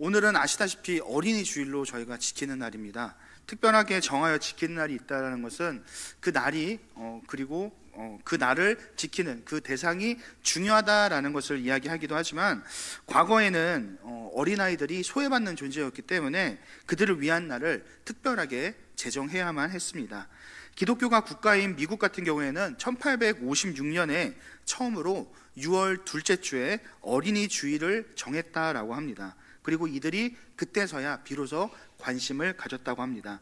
오늘은 아시다시피 어린이 주일로 저희가 지키는 날입니다. 특별하게 정하여 지키는 날이 있다는 것은 그 날이 그리고 그 날을 지키는 그 대상이 중요하다라는 것을 이야기하기도 하지만, 과거에는 어린아이들이 소외받는 존재였기 때문에 그들을 위한 날을 특별하게 제정해야만 했습니다. 기독교가 국가인 미국 같은 경우에는 1856년에 처음으로 6월 둘째 주에 어린이 주일을 정했다라고 합니다. 그리고 이들이 그때서야 비로소 관심을 가졌다고 합니다.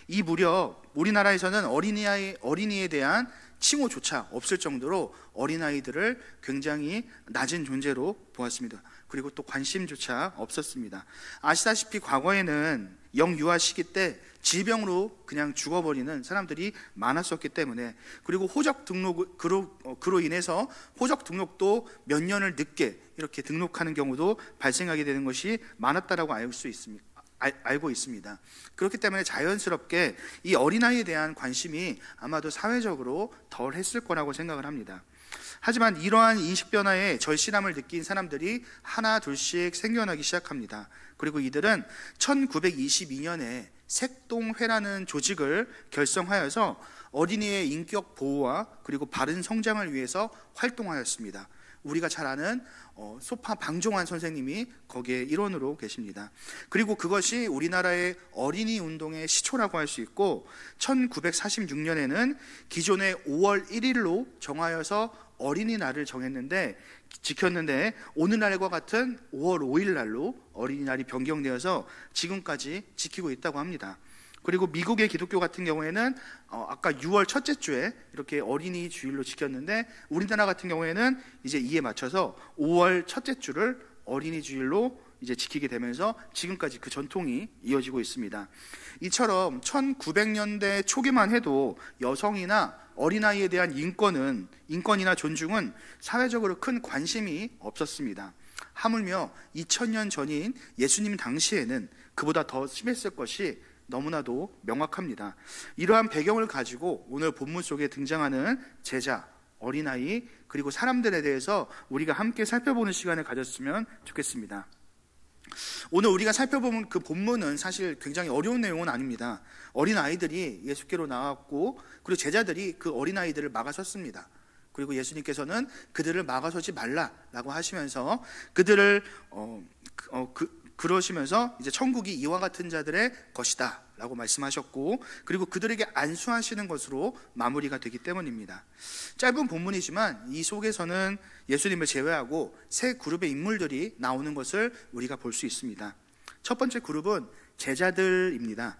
이 무렵 우리나라에서는 어린이에 대한 칭호조차 없을 정도로 어린아이들을 굉장히 낮은 존재로 보았습니다. 그리고 또 관심조차 없었습니다. 아시다시피 과거에는 영유아 시기 때 질병으로 그냥 죽어버리는 사람들이 많았었기 때문에, 그리고 호적 등록으로 인해서 호적 등록도 몇 년을 늦게 이렇게 등록하는 경우도 발생하게 되는 것이 많았다라고 알고 있습니다. 그렇기 때문에 자연스럽게 이 어린아이에 대한 관심이 아마도 사회적으로 덜 했을 거라고 생각을 합니다. 하지만 이러한 인식 변화에 절실함을 느낀 사람들이 하나 둘씩 생겨나기 시작합니다. 그리고 이들은 1922년에 색동회라는 조직을 결성하여서 어린이의 인격 보호와 그리고 바른 성장을 위해서 활동하였습니다. 우리가 잘 아는 소파 방종환 선생님이 거기에 일원으로 계십니다. 그리고 그것이 우리나라의 어린이 운동의 시초라고 할 수 있고, 1946년에는 기존의 5월 1일로 정하여서 어린이날을 지켰는데 오늘날과 같은 5월 5일 날로 어린이날이 변경되어서 지금까지 지키고 있다고 합니다. 그리고 미국의 기독교 같은 경우에는 아까 6월 첫째 주에 이렇게 어린이 주일로 지켰는데, 우리나라 같은 경우에는 이제 이에 맞춰서 5월 첫째 주를 어린이 주일로 이제 지키게 되면서 지금까지 그 전통이 이어지고 있습니다. 이처럼 1900년대 초기만 해도 여성이나 어린아이에 대한 인권이나 존중은 사회적으로 큰 관심이 없었습니다. 하물며 2000년 전인 예수님 당시에는 그보다 더 심했을 것이 너무나도 명확합니다. 이러한 배경을 가지고 오늘 본문 속에 등장하는 제자, 어린아이, 그리고 사람들에 대해서 우리가 함께 살펴보는 시간을 가졌으면 좋겠습니다. 오늘 우리가 살펴보는 그 본문은 사실 굉장히 어려운 내용은 아닙니다. 어린아이들이 예수께로 나왔고, 그리고 제자들이 그 어린아이들을 막아섰습니다. 그리고 예수님께서는 그들을 막아서지 말라라고 하시면서 그들을 그러시면서 이제 천국이 이와 같은 자들의 것이다 라고 말씀하셨고, 그리고 그들에게 안수하시는 것으로 마무리가 되기 때문입니다. 짧은 본문이지만 이 속에서는 예수님을 제외하고 세 그룹의 인물들이 나오는 것을 우리가 볼 수 있습니다. 첫 번째 그룹은 제자들입니다.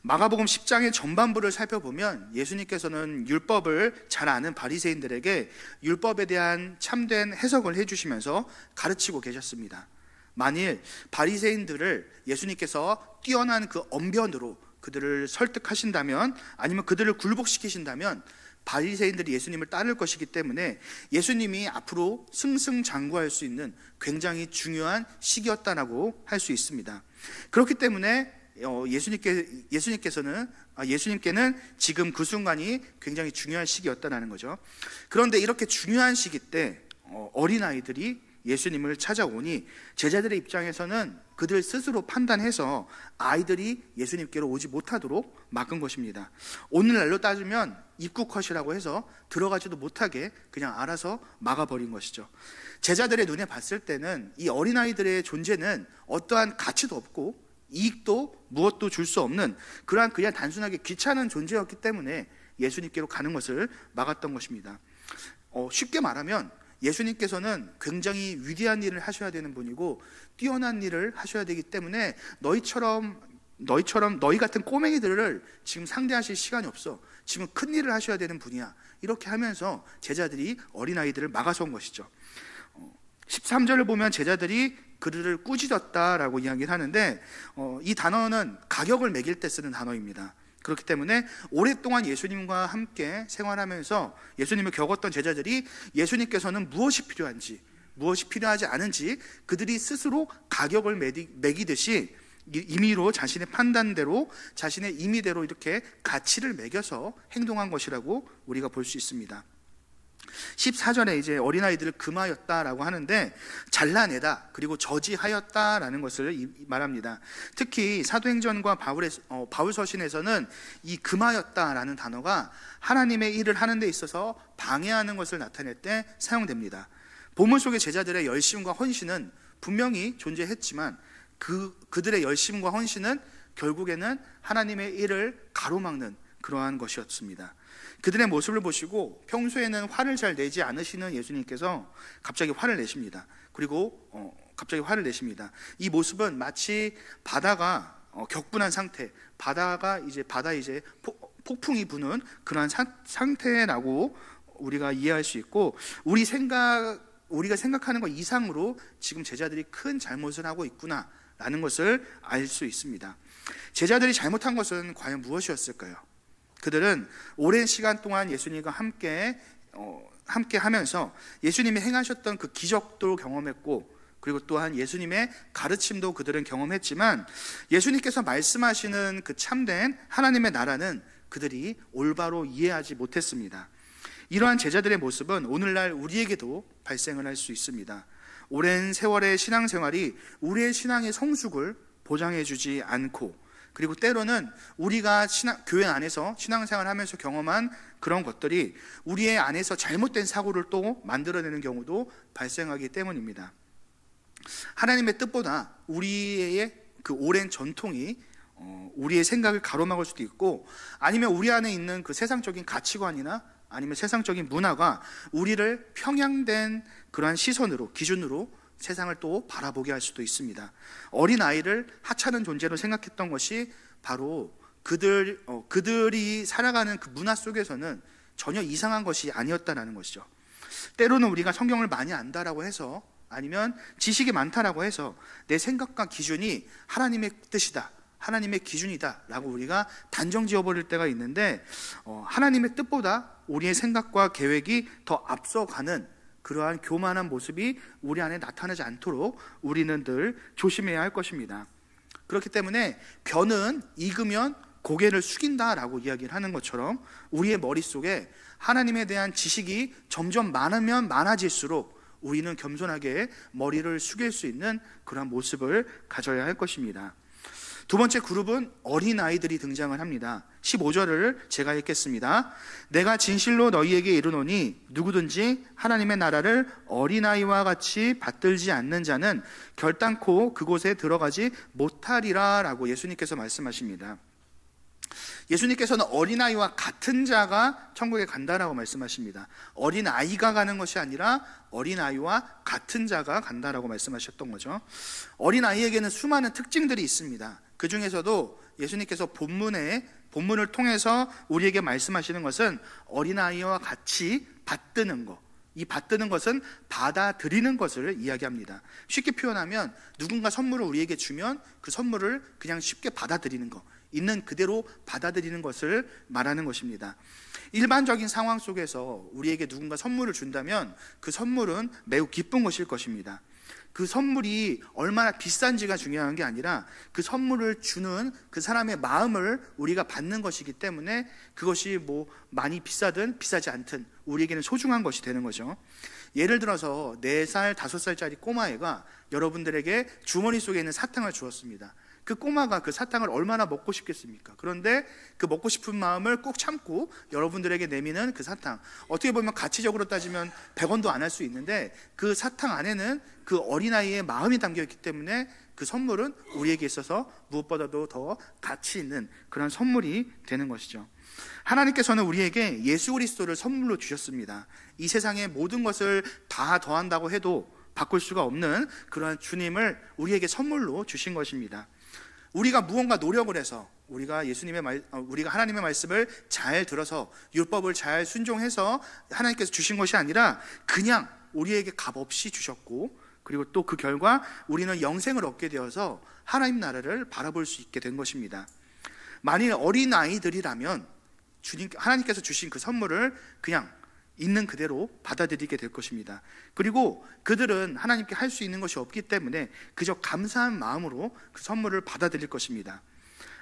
마가복음 10장의 전반부를 살펴보면 예수님께서는 율법을 잘 아는 바리새인들에게 율법에 대한 참된 해석을 해주시면서 가르치고 계셨습니다. 만일 바리새인들을 예수님께서 뛰어난 그 언변으로 그들을 설득하신다면, 아니면 그들을 굴복시키신다면 바리새인들이 예수님을 따를 것이기 때문에 예수님이 앞으로 승승장구할 수 있는 굉장히 중요한 시기였다라고 할 수 있습니다. 그렇기 때문에 예수님께는 지금 그 순간이 굉장히 중요한 시기였다라는 거죠. 그런데 이렇게 중요한 시기 때 어린아이들이 예수님을 찾아오니 제자들의 입장에서는 그들 스스로 판단해서 아이들이 예수님께로 오지 못하도록 막은 것입니다. 오늘날로 따지면 입국컷이라고 해서 들어가지도 못하게 그냥 알아서 막아버린 것이죠. 제자들의 눈에 봤을 때는 이 어린아이들의 존재는 어떠한 가치도 없고 이익도 무엇도 줄 수 없는 그냥 단순하게 귀찮은 존재였기 때문에 예수님께로 가는 것을 막았던 것입니다. 쉽게 말하면 예수님께서는 굉장히 위대한 일을 하셔야 되는 분이고 뛰어난 일을 하셔야 되기 때문에 너희 같은 꼬맹이들을 지금 상대하실 시간이 없어. 지금 큰 일을 하셔야 되는 분이야. 이렇게 하면서 제자들이 어린아이들을 막아선 것이죠. 13절을 보면 제자들이 그들을 꾸짖었다라고 이야기를 하는데, 이 단어는 가격을 매길 때 쓰는 단어입니다. 그렇기 때문에 오랫동안 예수님과 함께 생활하면서 예수님을 겪었던 제자들이 예수님께서는 무엇이 필요한지, 무엇이 필요하지 않은지 그들이 스스로 가격을 매기듯이 임의로 자신의 판단대로, 자신의 임의대로 이렇게 가치를 매겨서 행동한 것이라고 우리가 볼 수 있습니다. 14절에 이제 어린아이들을 금하였다라고 하는데 잘라내다 그리고 저지하였다라는 것을 말합니다. 특히 사도행전과 바울 서신에서는 이 금하였다라는 단어가 하나님의 일을 하는 데 있어서 방해하는 것을 나타낼 때 사용됩니다. 본문 속의 제자들의 열심과 헌신은 분명히 존재했지만 그들의 열심과 헌신은 결국에는 하나님의 일을 가로막는 그러한 것이었습니다. 그들의 모습을 보시고 평소에는 화를 잘 내지 않으시는 예수님께서 갑자기 화를 내십니다. 갑자기 화를 내십니다. 이 모습은 마치 바다가 격분한 상태, 바다에 이제 폭풍이 부는 그러한 상태라고 우리가 이해할 수 있고, 우리가 생각하는 것 이상으로 지금 제자들이 큰 잘못을 하고 있구나라는 것을 알 수 있습니다. 제자들이 잘못한 것은 과연 무엇이었을까요? 그들은 오랜 시간 동안 예수님과 함께 하면서 예수님이 행하셨던 그 기적도 경험했고, 그리고 또한 예수님의 가르침도 그들은 경험했지만 예수님께서 말씀하시는 그 참된 하나님의 나라는 그들이 올바로 이해하지 못했습니다. 이러한 제자들의 모습은 오늘날 우리에게도 발생을 할 수 있습니다. 오랜 세월의 신앙생활이 우리의 신앙의 성숙을 보장해주지 않고, 그리고 때로는 우리가 교회 안에서 신앙생활을 하면서 경험한 그런 것들이 우리의 안에서 잘못된 사고를 또 만들어내는 경우도 발생하기 때문입니다. 하나님의 뜻보다 우리의 그 오랜 전통이 우리의 생각을 가로막을 수도 있고, 아니면 우리 안에 있는 그 세상적인 가치관이나 아니면 세상적인 문화가 우리를 평양된 그러한 시선으로, 기준으로 세상을 또 바라보게 할 수도 있습니다. 어린아이를 하찮은 존재로 생각했던 것이 바로 그들이 살아가는 그 문화 속에서는 전혀 이상한 것이 아니었다는 것이죠. 때로는 우리가 성경을 많이 안다라고 해서, 아니면 지식이 많다라고 해서 내 생각과 기준이 하나님의 뜻이다, 하나님의 기준이다 라고 우리가 단정 지어버릴 때가 있는데, 하나님의 뜻보다 우리의 생각과 계획이 더 앞서가는 그러한 교만한 모습이 우리 안에 나타나지 않도록 우리는 늘 조심해야 할 것입니다. 그렇기 때문에 벼는 익으면 고개를 숙인다라고 이야기를 하는 것처럼 우리의 머릿속에 하나님에 대한 지식이 점점 많으면 많아질수록 우리는 겸손하게 머리를 숙일 수 있는 그런 모습을 가져야 할 것입니다. 두 번째 그룹은 어린아이들이 등장을 합니다. 15절을 제가 읽겠습니다. 내가 진실로 너희에게 이르노니 누구든지 하나님의 나라를 어린아이와 같이 받들지 않는 자는 결단코 그곳에 들어가지 못하리라 라고 예수님께서 말씀하십니다. 예수님께서는 어린아이와 같은 자가 천국에 간다라고 말씀하십니다. 어린아이가 가는 것이 아니라 어린아이와 같은 자가 간다라고 말씀하셨던 거죠. 어린아이에게는 수많은 특징들이 있습니다. 그 중에서도 예수님께서 본문을 통해서 우리에게 말씀하시는 것은 어린아이와 같이 받드는 것, 이 받드는 것은 받아들이는 것을 이야기합니다. 쉽게 표현하면 누군가 선물을 우리에게 주면 그 선물을 그냥 쉽게 받아들이는 것, 있는 그대로 받아들이는 것을 말하는 것입니다. 일반적인 상황 속에서 우리에게 누군가 선물을 준다면 그 선물은 매우 기쁜 것일 것입니다. 그 선물이 얼마나 비싼지가 중요한 게 아니라 그 선물을 주는 그 사람의 마음을 우리가 받는 것이기 때문에 그것이 뭐 많이 비싸든 비싸지 않든 우리에게는 소중한 것이 되는 거죠. 예를 들어서 4살, 5살짜리 꼬마애가 여러분들에게 주머니 속에 있는 사탕을 주었습니다. 그 꼬마가 그 사탕을 얼마나 먹고 싶겠습니까? 그런데 그 먹고 싶은 마음을 꼭 참고 여러분들에게 내미는 그 사탕, 어떻게 보면 가치적으로 따지면 100원도 안 할 수 있는데 그 사탕 안에는 그 어린아이의 마음이 담겨있기 때문에 그 선물은 우리에게 있어서 무엇보다도 더 가치 있는 그런 선물이 되는 것이죠. 하나님께서는 우리에게 예수 그리스도를 선물로 주셨습니다. 이 세상의 모든 것을 다 더한다고 해도 바꿀 수가 없는 그러한 주님을 우리에게 선물로 주신 것입니다. 우리가 무언가 노력을 해서 우리가 하나님의 말씀을 잘 들어서 율법을 잘 순종해서 하나님께서 주신 것이 아니라 그냥 우리에게 값없이 주셨고, 그리고 또 그 결과 우리는 영생을 얻게 되어서 하나님 나라를 바라볼 수 있게 된 것입니다. 만일 어린아이들이라면 하나님께서 주신 그 선물을 그냥 있는 그대로 받아들이게 될 것입니다. 그리고 그들은 하나님께 할 수 있는 것이 없기 때문에 그저 감사한 마음으로 그 선물을 받아들일 것입니다.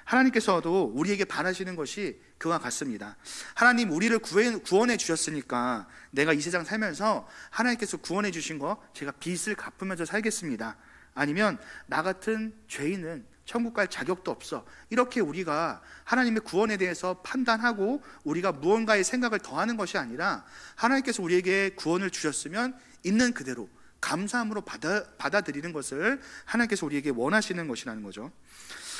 하나님께서도 우리에게 바라시는 것이 그와 같습니다. 하나님 우리를 구원해 주셨으니까 내가 이 세상 살면서 하나님께서 구원해 주신 거 제가 빚을 갚으면서 살겠습니다. 아니면 나 같은 죄인은 천국 갈 자격도 없어, 이렇게 우리가 하나님의 구원에 대해서 판단하고 우리가 무언가의 생각을 더하는 것이 아니라, 하나님께서 우리에게 구원을 주셨으면 있는 그대로 감사함으로 받아들이는 것을 하나님께서 우리에게 원하시는 것이라는 거죠.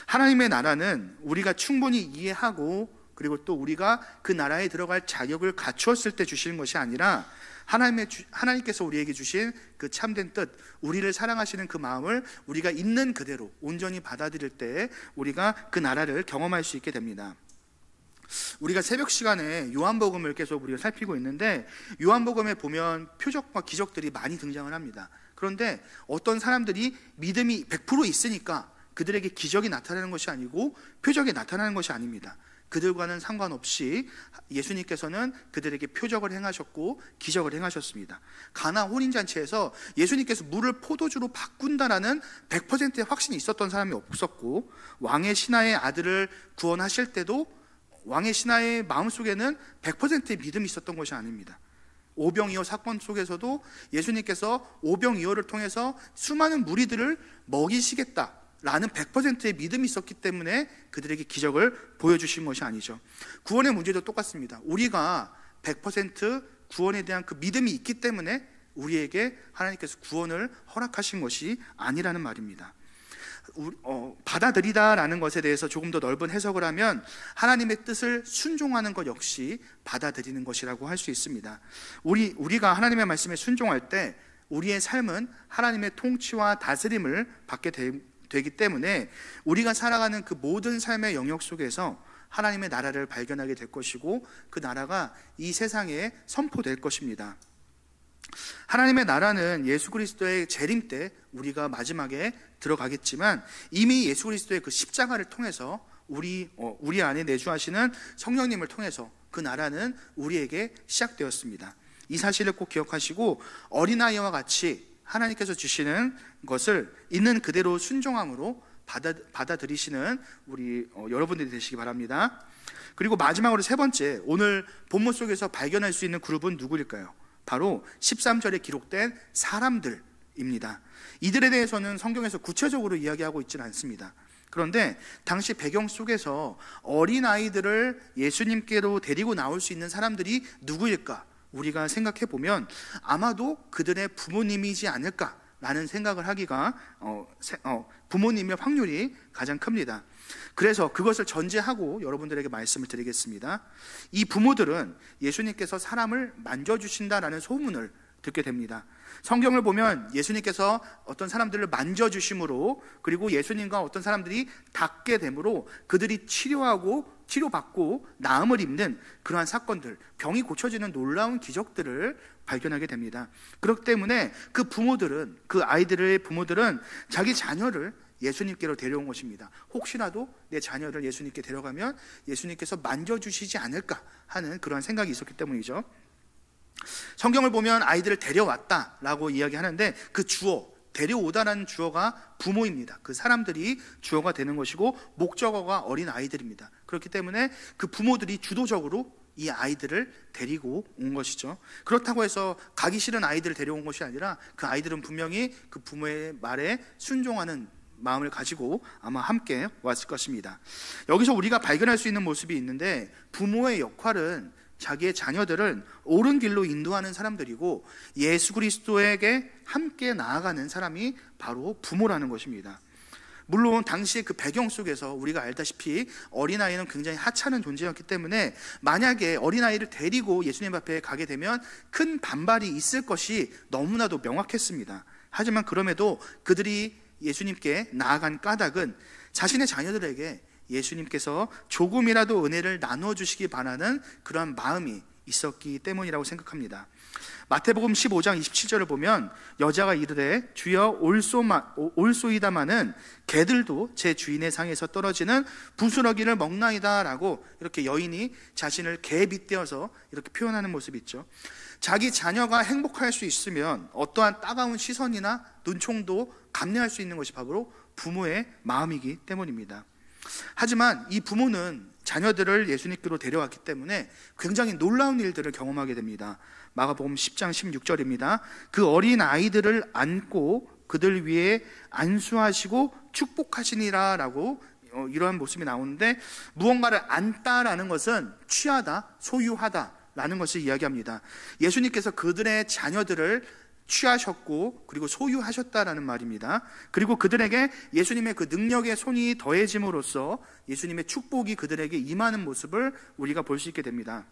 하나님의 나라는 우리가 충분히 이해하고 그리고 또 우리가 그 나라에 들어갈 자격을 갖추었을 때 주시는 것이 아니라, 하나님께서 우리에게 주신 그 참된 뜻, 우리를 사랑하시는 그 마음을 우리가 있는 그대로 온전히 받아들일 때 우리가 그 나라를 경험할 수 있게 됩니다. 우리가 새벽 시간에 요한복음을 계속 우리가 살피고 있는데, 요한복음에 보면 표적과 기적들이 많이 등장을 합니다. 그런데 어떤 사람들이 믿음이 100% 있으니까 그들에게 기적이 나타나는 것이 아니고 표적이 나타나는 것이 아닙니다. 그들과는 상관없이 예수님께서는 그들에게 표적을 행하셨고 기적을 행하셨습니다. 가나 혼인잔치에서 예수님께서 물을 포도주로 바꾼다라는 100%의 확신이 있었던 사람이 없었고, 왕의 신하의 아들을 구원하실 때도 왕의 신하의 마음속에는 100%의 믿음이 있었던 것이 아닙니다. 오병이어 사건 속에서도 예수님께서 오병이어를 통해서 수많은 무리들을 먹이시겠다 라는 100%의 믿음이 있었기 때문에 그들에게 기적을 보여주신 것이 아니죠. 구원의 문제도 똑같습니다. 우리가 100% 구원에 대한 그 믿음이 있기 때문에 우리에게 하나님께서 구원을 허락하신 것이 아니라는 말입니다. 받아들이다라는 것에 대해서 조금 더 넓은 해석을 하면, 하나님의 뜻을 순종하는 것 역시 받아들이는 것이라고 할 수 있습니다. 우리가 하나님의 말씀에 순종할 때 우리의 삶은 하나님의 통치와 다스림을 받게 되기 때문에 우리가 살아가는 그 모든 삶의 영역 속에서 하나님의 나라를 발견하게 될 것이고, 그 나라가 이 세상에 선포될 것입니다. 하나님의 나라는 예수 그리스도의 재림 때 우리가 마지막에 들어가겠지만, 이미 예수 그리스도의 그 십자가를 통해서 우리 안에 내주하시는 성령님을 통해서 그 나라는 우리에게 시작되었습니다. 이 사실을 꼭 기억하시고, 어린아이와 같이 하나님께서 주시는 것을 있는 그대로 순종함으로 받아들이시는 우리 여러분들이 되시기 바랍니다. 그리고 마지막으로 세 번째, 오늘 본문 속에서 발견할 수 있는 그룹은 누구일까요? 바로 13절에 기록된 사람들입니다. 이들에 대해서는 성경에서 구체적으로 이야기하고 있지는 않습니다. 그런데 당시 배경 속에서 어린아이들을 예수님께로 데리고 나올 수 있는 사람들이 누구일까? 우리가 생각해 보면 아마도 그들의 부모님이지 않을까라는 생각을 하기가 부모님의 확률이 가장 큽니다. 그래서 그것을 전제하고 여러분들에게 말씀을 드리겠습니다. 이 부모들은 예수님께서 사람을 만져주신다라는 소문을 듣게 됩니다. 성경을 보면 예수님께서 어떤 사람들을 만져주심으로, 그리고 예수님과 어떤 사람들이 닿게 됨으로 그들이 치료받고 나음을 입는 그러한 사건들, 병이 고쳐지는 놀라운 기적들을 발견하게 됩니다. 그렇기 때문에 그 아이들의 부모들은 자기 자녀를 예수님께로 데려온 것입니다. 혹시라도 내 자녀를 예수님께 데려가면 예수님께서 만져주시지 않을까 하는 그러한 생각이 있었기 때문이죠. 성경을 보면 아이들을 데려왔다라고 이야기하는데, 그 주어, 데려오다라는 주어가 부모입니다. 그 사람들이 주어가 되는 것이고, 목적어가 어린 아이들입니다. 그렇기 때문에 그 부모들이 주도적으로 이 아이들을 데리고 온 것이죠. 그렇다고 해서 가기 싫은 아이들을 데려온 것이 아니라, 그 아이들은 분명히 그 부모의 말에 순종하는 마음을 가지고 아마 함께 왔을 것입니다. 여기서 우리가 발견할 수 있는 모습이 있는데, 부모의 역할은 자기의 자녀들은 옳은 길로 인도하는 사람들이고, 예수 그리스도에게 함께 나아가는 사람이 바로 부모라는 것입니다. 물론 당시의 그 배경 속에서 우리가 알다시피 어린아이는 굉장히 하찮은 존재였기 때문에, 만약에 어린아이를 데리고 예수님 앞에 가게 되면 큰 반발이 있을 것이 너무나도 명확했습니다. 하지만 그럼에도 그들이 예수님께 나아간 까닭은 자신의 자녀들에게 예수님께서 조금이라도 은혜를 나눠주시기 바라는 그러한 마음이 있었기 때문이라고 생각합니다. 마태복음 15장 27절을 보면 여자가 이르되 주여 올소이다마는 개들도 제 주인의 상에서 떨어지는 부스러기를 먹나이다 라고 이렇게 여인이 자신을 개에 빗대어서 이렇게 표현하는 모습이 있죠. 자기 자녀가 행복할 수 있으면 어떠한 따가운 시선이나 눈총도 감내할 수 있는 것이 바로 부모의 마음이기 때문입니다. 하지만 이 부모는 자녀들을 예수님께로 데려왔기 때문에 굉장히 놀라운 일들을 경험하게 됩니다. 마가복음 10장 16절입니다. 그 어린 아이들을 안고 그들 위에 안수하시고 축복하시니라 라고 이러한 모습이 나오는데, 무언가를 안다라는 것은 취하다, 소유하다 라는 것을 이야기합니다. 예수님께서 그들의 자녀들을 취하셨고 그리고 소유하셨다라는 말입니다. 그리고 그들에게 예수님의 그 능력의 손이 더해짐으로써 예수님의 축복이 그들에게 임하는 모습을 우리가 볼 수 있게 됩니다.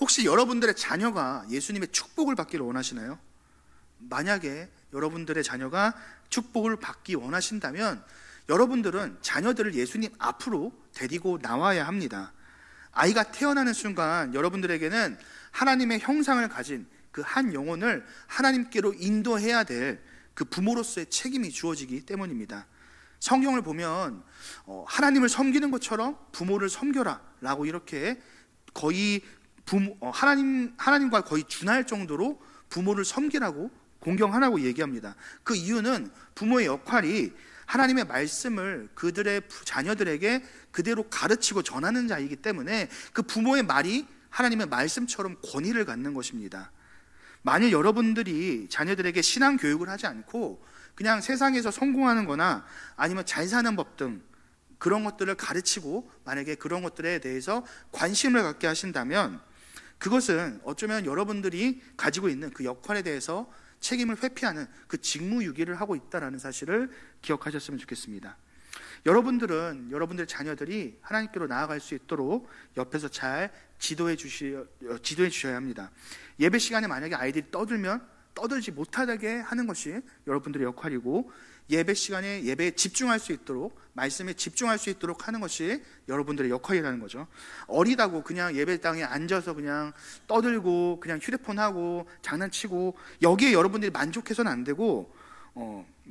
혹시 여러분들의 자녀가 예수님의 축복을 받기를 원하시나요? 만약에 여러분들의 자녀가 축복을 받기 원하신다면 여러분들은 자녀들을 예수님 앞으로 데리고 나와야 합니다. 아이가 태어나는 순간 여러분들에게는 하나님의 형상을 가진 그 한 영혼을 하나님께로 인도해야 될 그 부모로서의 책임이 주어지기 때문입니다. 성경을 보면 하나님을 섬기는 것처럼 부모를 섬겨라 라고 이렇게 거의 하나님과 거의 준할 정도로 부모를 섬기라고 공경하라고 얘기합니다. 그 이유는 부모의 역할이 하나님의 말씀을 그들의 자녀들에게 그대로 가르치고 전하는 자이기 때문에 그 부모의 말이 하나님의 말씀처럼 권위를 갖는 것입니다. 만일 여러분들이 자녀들에게 신앙 교육을 하지 않고 그냥 세상에서 성공하는 거나 아니면 잘 사는 법 등 그런 것들을 가르치고 만약에 그런 것들에 대해서 관심을 갖게 하신다면 그것은 어쩌면 여러분들이 가지고 있는 그 역할에 대해서 책임을 회피하는 그 직무유기를 하고 있다는 사실을 기억하셨으면 좋겠습니다. 여러분들은 여러분들의 자녀들이 하나님께로 나아갈 수 있도록 옆에서 잘 지도해 주셔야 합니다. 예배 시간에 만약에 아이들이 떠들면 떠들지 못하게 하는 것이 여러분들의 역할이고, 예배 시간에 예배에 집중할 수 있도록, 말씀에 집중할 수 있도록 하는 것이 여러분들의 역할이라는 거죠. 어리다고 그냥 예배당에 앉아서 그냥 떠들고 그냥 휴대폰하고 장난치고 여기에 여러분들이 만족해서는 안 되고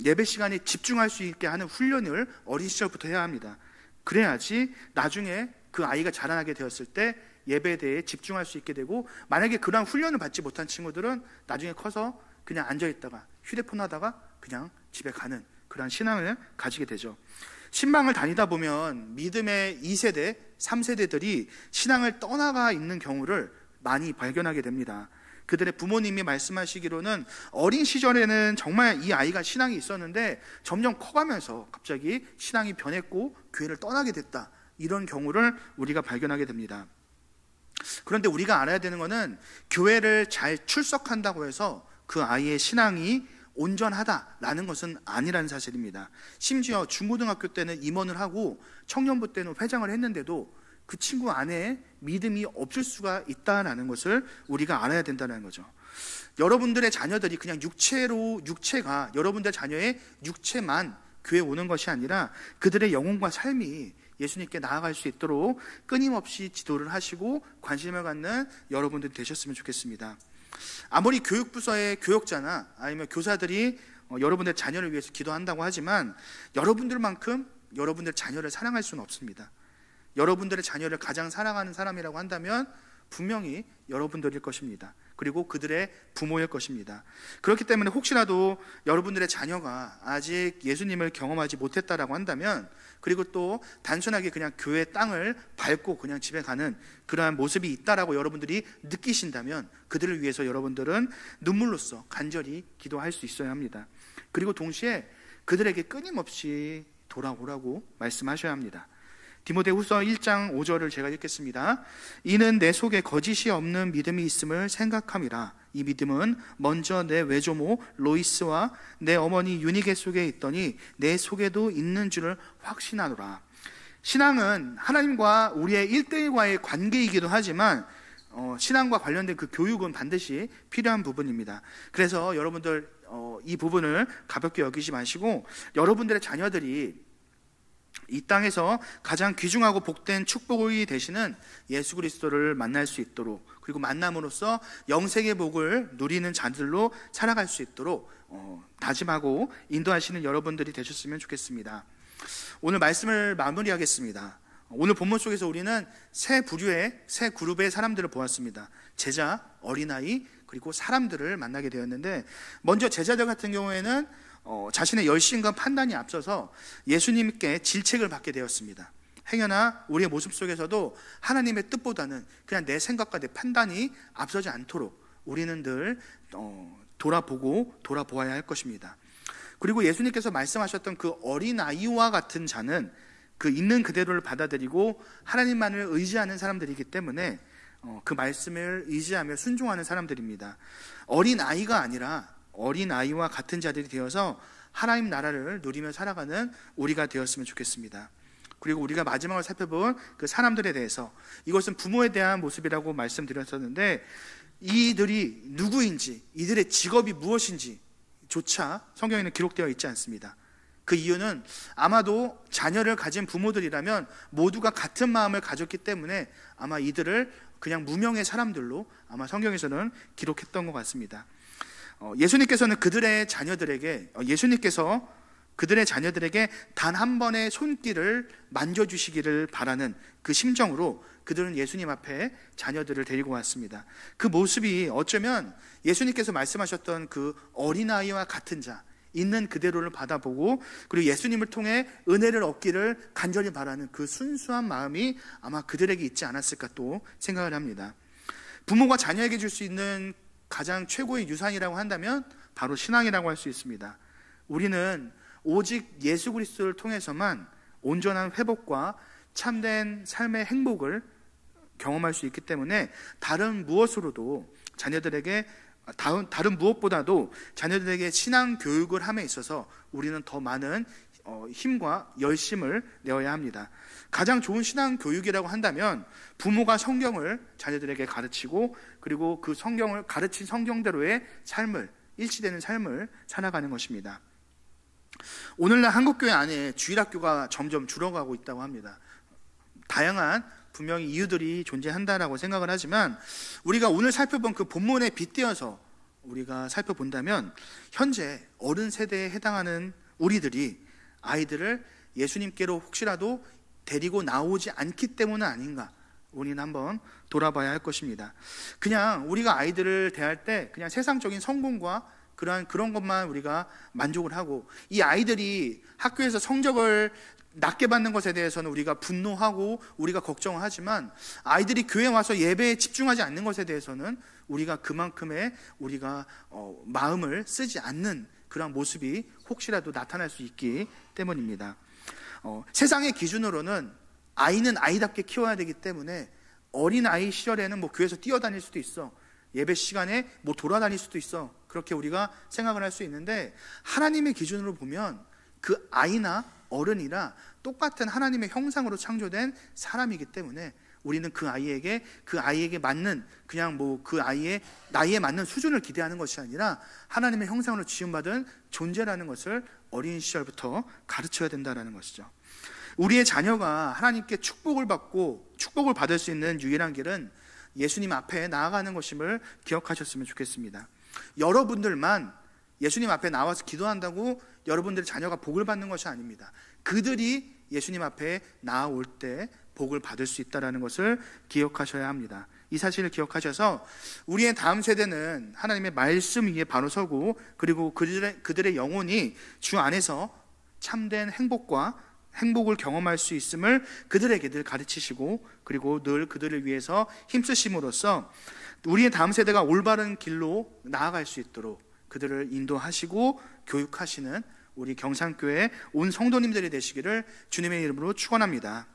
예배 시간에 집중할 수 있게 하는 훈련을 어린 시절부터 해야 합니다. 그래야지 나중에 그 아이가 자라나게 되었을 때 예배에 대해 집중할 수 있게 되고, 만약에 그런 훈련을 받지 못한 친구들은 나중에 커서 그냥 앉아있다가 휴대폰 하다가 그냥 집에 가는 그런 신앙을 가지게 되죠. 신방을 다니다 보면 믿음의 2세대, 3세대들이 신앙을 떠나가 있는 경우를 많이 발견하게 됩니다. 그들의 부모님이 말씀하시기로는 어린 시절에는 정말 이 아이가 신앙이 있었는데 점점 커가면서 갑자기 신앙이 변했고 교회를 떠나게 됐다, 이런 경우를 우리가 발견하게 됩니다. 그런데 우리가 알아야 되는 것은 교회를 잘 출석한다고 해서 그 아이의 신앙이 온전하다라는 것은 아니라는 사실입니다. 심지어 중고등학교 때는 임원을 하고 청년부 때는 회장을 했는데도 그 친구 안에 믿음이 없을 수가 있다는 것을 우리가 알아야 된다는 거죠. 여러분들의 자녀들이 그냥 육체가 여러분들 자녀의 육체만 교회에 오는 것이 아니라 그들의 영혼과 삶이 예수님께 나아갈 수 있도록 끊임없이 지도를 하시고 관심을 갖는 여러분들이 되셨으면 좋겠습니다. 아무리 교육부서의 교역자나 아니면 교사들이 여러분들 자녀를 위해서 기도한다고 하지만 여러분들만큼 여러분들 자녀를 사랑할 수는 없습니다. 여러분들의 자녀를 가장 사랑하는 사람이라고 한다면 분명히 여러분들일 것입니다. 그리고 그들의 부모일 것입니다. 그렇기 때문에 혹시라도 여러분들의 자녀가 아직 예수님을 경험하지 못했다라고 한다면, 그리고 또 단순하게 그냥 교회 땅을 밟고 그냥 집에 가는 그러한 모습이 있다라고 여러분들이 느끼신다면 그들을 위해서 여러분들은 눈물로써 간절히 기도할 수 있어야 합니다. 그리고 동시에 그들에게 끊임없이 돌아오라고 말씀하셔야 합니다. 디모데후서 1장 5절을 제가 읽겠습니다. 이는 내 속에 거짓이 없는 믿음이 있음을 생각함이라. 이 믿음은 먼저 내 외조모 로이스와 내 어머니 유니게 속에 있더니 내 속에도 있는 줄을 확신하노라. 신앙은 하나님과 우리의 1대1과의 관계이기도 하지만 신앙과 관련된 그 교육은 반드시 필요한 부분입니다. 그래서 여러분들 이 부분을 가볍게 여기지 마시고, 여러분들의 자녀들이 이 땅에서 가장 귀중하고 복된 축복이 되시는 예수 그리스도를 만날 수 있도록, 그리고 만남으로써 영생의 복을 누리는 자들로 살아갈 수 있도록 다짐하고 인도하시는 여러분들이 되셨으면 좋겠습니다. 오늘 말씀을 마무리하겠습니다. 오늘 본문 속에서 우리는 세 그룹의 사람들을 보았습니다. 제자, 어린아이, 그리고 사람들을 만나게 되었는데, 먼저 제자들 같은 경우에는 자신의 열심과 판단이 앞서서 예수님께 질책을 받게 되었습니다. 행여나 우리의 모습 속에서도 하나님의 뜻보다는 그냥 내 생각과 내 판단이 앞서지 않도록 우리는 늘 돌아보아야 할 것입니다. 그리고 예수님께서 말씀하셨던 그 어린아이와 같은 자는 그 있는 그대로를 받아들이고 하나님만을 의지하는 사람들이기 때문에 그 말씀을 의지하며 순종하는 사람들입니다. 어린아이가 아니라 어린아이와 같은 자들이 되어서 하나님 나라를 누리며 살아가는 우리가 되었으면 좋겠습니다. 그리고 우리가 마지막으로 살펴본 그 사람들에 대해서, 이것은 부모에 대한 모습이라고 말씀드렸었는데, 이들이 누구인지, 이들의 직업이 무엇인지 조차 성경에는 기록되어 있지 않습니다. 그 이유는 아마도 자녀를 가진 부모들이라면 모두가 같은 마음을 가졌기 때문에 아마 이들을 그냥 무명의 사람들로 아마 성경에서는 기록했던 것 같습니다. 예수님께서는 그들의 자녀들에게 단 한 번의 손길을 만져주시기를 바라는 그 심정으로 그들은 예수님 앞에 자녀들을 데리고 왔습니다. 그 모습이 어쩌면 예수님께서 말씀하셨던 그 어린아이와 같은 자, 있는 그대로를 받아보고 그리고 예수님을 통해 은혜를 얻기를 간절히 바라는 그 순수한 마음이 아마 그들에게 있지 않았을까 또 생각을 합니다. 부모가 자녀에게 줄 수 있는 가장 최고의 유산이라고 한다면 바로 신앙이라고 할 수 있습니다. 우리는 오직 예수 그리스도를 통해서만 온전한 회복과 참된 삶의 행복을 경험할 수 있기 때문에 다른 무엇보다도 자녀들에게 신앙 교육을 함에 있어서 우리는 더 많은 힘과 열심을 내어야 합니다. 가장 좋은 신앙 교육이라고 한다면 부모가 성경을 자녀들에게 가르치고 그리고 그 성경을 가르친 성경대로의 삶을, 일치되는 삶을 살아가는 것입니다. 오늘날 한국교회 안에 주일학교가 점점 줄어가고 있다고 합니다. 다양한 분명히 이유들이 존재한다라고 생각을 하지만 우리가 오늘 살펴본 그 본문에 빗대어서 우리가 살펴본다면 현재 어른 세대에 해당하는 우리들이 아이들을 예수님께로 혹시라도 데리고 나오지 않기 때문은 아닌가, 우리는 한번 돌아봐야 할 것입니다. 그냥 우리가 아이들을 대할 때 그냥 세상적인 성공과 그런 것만 우리가 만족을 하고, 이 아이들이 학교에서 성적을 낮게 받는 것에 대해서는 우리가 분노하고 우리가 걱정을 하지만 아이들이 교회에 와서 예배에 집중하지 않는 것에 대해서는 우리가 그만큼의 마음을 쓰지 않는 그런 모습이 혹시라도 나타날 수 있기 때문입니다. 세상의 기준으로는 아이는 아이답게 키워야 되기 때문에 어린아이 시절에는 교회에서 뛰어다닐 수도 있어, 예배 시간에 돌아다닐 수도 있어, 그렇게 우리가 생각을 할 수 있는데 하나님의 기준으로 보면 그 아이나 어른이라 똑같은 하나님의 형상으로 창조된 사람이기 때문에 우리는 그 아이에게 맞는 그냥 그 아이의 나이에 맞는 수준을 기대하는 것이 아니라 하나님의 형상으로 지음받은 존재라는 것을 어린 시절부터 가르쳐야 된다는 것이죠. 우리의 자녀가 하나님께 축복을 받을 수 있는 유일한 길은 예수님 앞에 나아가는 것임을 기억하셨으면 좋겠습니다. 여러분들만 예수님 앞에 나와서 기도한다고 여러분들의 자녀가 복을 받는 것이 아닙니다. 그들이 예수님 앞에 나아올 때 복을 받을 수 있다는 것을 기억하셔야 합니다. 이 사실을 기억하셔서 우리의 다음 세대는 하나님의 말씀 위에 바로 서고 그리고 그들의 영혼이 주 안에서 참된 행복을 경험할 수 있음을 그들에게 늘 가르치시고 그리고 늘 그들을 위해서 힘쓰심으로써 우리의 다음 세대가 올바른 길로 나아갈 수 있도록 그들을 인도하시고 교육하시는 우리 경상교회 온 성도님들이 되시기를 주님의 이름으로 축원합니다.